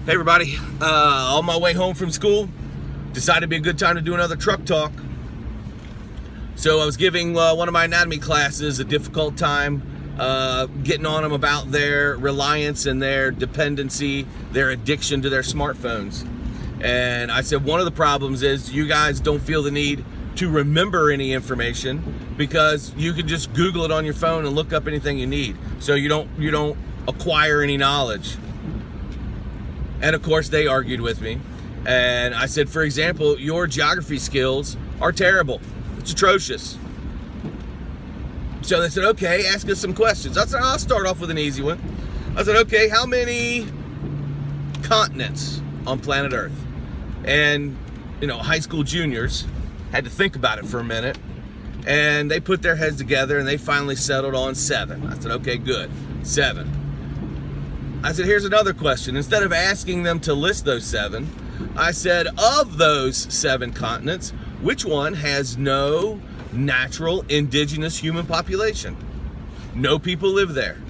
Hey everybody, on my way home from school, decided it'd be a good time to do another truck talk. So I was giving one of my anatomy classes a difficult time, getting on them about their reliance and their dependency, their addiction to their smartphones. And I said one of the problems is you guys don't feel the need to remember any information because you can just Google it on your phone and look up anything you need. So you don't acquire any knowledge. And of course they argued with me. And I said, for example, your geography skills are terrible. It's atrocious. So they said, okay, ask us some questions. I said, I'll start off with an easy one. I said, okay, how many continents on planet Earth? And, high school juniors had to think about it for a minute. And they put their heads together and they finally settled on 7. I said, okay, good, 7. I said, here's another question. Instead of asking them to list those 7, I said, of those 7 continents, which one has no natural indigenous human population? No people live there.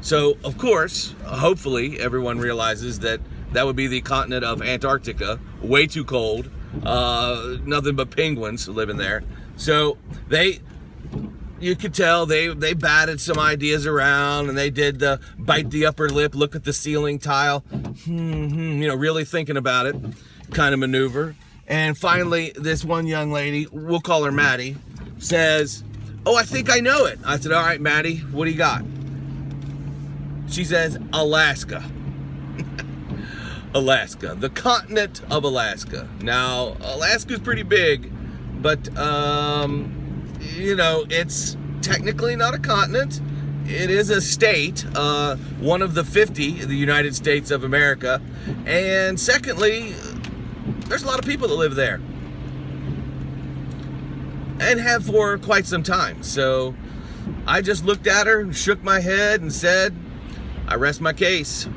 So, of course, hopefully everyone realizes that would be the continent of Antarctica, way too cold, nothing but penguins living there. So you could tell they batted some ideas around and they did the bite the upper lip, look at the ceiling tile, really thinking about it kind of maneuver. And finally, this one young lady, we'll call her Maddie, says, oh, I think I know it. I said, all right, Maddie, what do you got? She says, Alaska. Alaska, the continent of Alaska. Now, Alaska's pretty big, but it's technically not a continent. It is a state, one of the 50 of the United States of America. And secondly, there's a lot of people that live there and have for quite some time. So I just looked at her, shook my head and said, I rest my case.